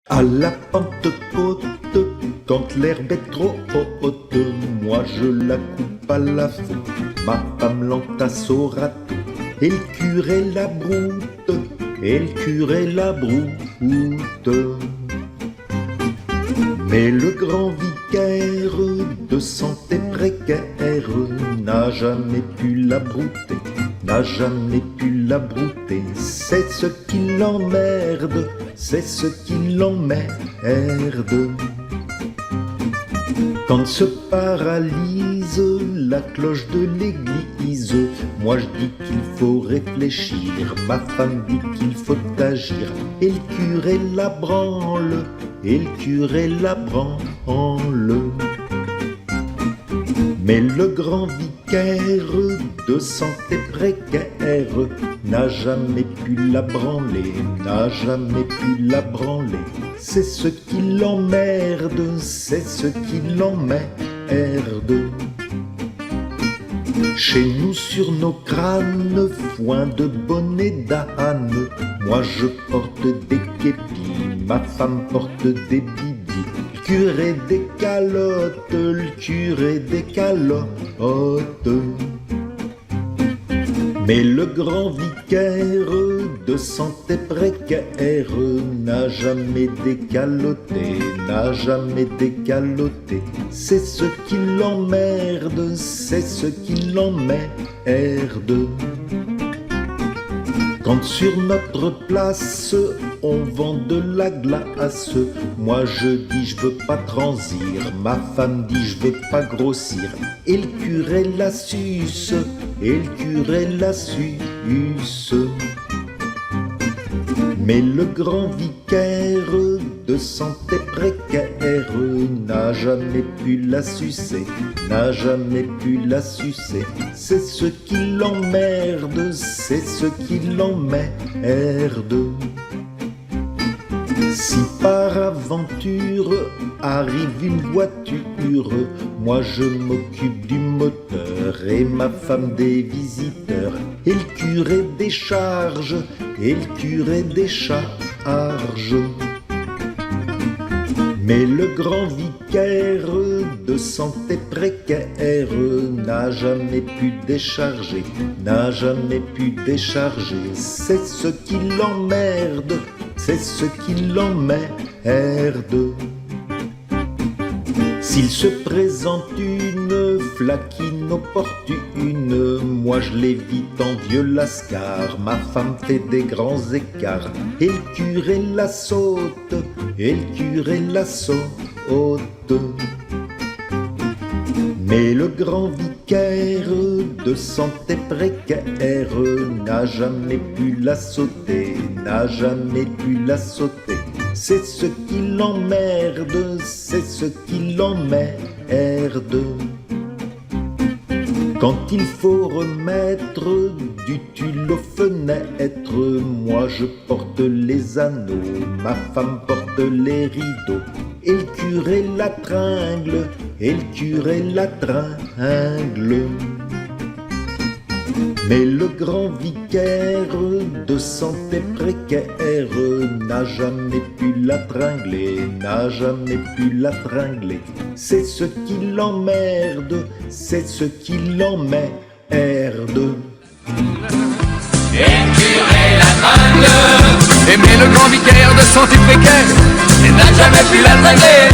À la Pentecôte, quand l'herbe est trop haute, moi je la coupe à la faute, ma femme l'entasse au râteau, et le curé la broute, et le curé la broute. Mais le grand vicaire de santé précaire n'a jamais pu la brouter, n'a jamais pu la brouter. C'est ce qui l'emmerde, c'est ce qui l'emmerde. Quand se paralyse la cloche de l'église, moi je dis qu'il faut réfléchir, ma femme dit qu'il faut agir, et le curé la branle, et le curé la branle. Mais le grand vicaire de santé précaire n'a jamais pu la branler, n'a jamais pu la branler. C'est ce qui l'emmerde, c'est ce qui l'emmerde. Chez nous sur nos crânes, foin de bonnet d'âne, moi je porte des képis, ma femme porte des bibis. Le curé des calottes, le curé des calottes. Mais le grand vicaire de santé précaire n'a jamais décaloté, n'a jamais décaloté. C'est ce qui l'emmerde, c'est ce qui l'emmerde. Quand sur notre place on vend de la glace, moi je dis je veux pas transir, ma femme dit je veux pas grossir, et le curé la suce, et le curé la suce. Mais le grand vicaire de santé précaire n'a jamais pu la sucer, n'a jamais pu la sucer. C'est ce qui l'emmerde, c'est ce qui l'emmerde. Si par aventure arrive une voiture, moi je m'occupe du moteur et ma femme des visiteurs, et le curé décharge, et le curé décharge. Mais le grand vicaire de santé précaire n'a jamais pu décharger, n'a jamais pu décharger. C'est ce qui l'emmerde, c'est ce qui l'emmerde. S'il se présente une flaquine opportune, moi je l'évite en vieux lascar, ma femme fait des grands écarts, et le curé la saute, et le curé la saute. Mais le grand vicaire de santé précaire n'a jamais pu la sauter, n'a jamais pu la sauter. C'est ce qui l'emmerde, c'est ce qui l'emmerde. Quand il faut remettre du tulle aux fenêtres, moi je porte les anneaux, ma femme porte les rideaux, et le curé la tringle, et le curé la tringle. Mais le grand vicaire de santé précaire n'a jamais pu la tringler, n'a jamais pu la tringler. C'est ce qui l'emmerde, c'est ce qui l'emmerde. Et le curé la tringle, mais le grand vicaire de santé précaire n'a jamais pu la tringler.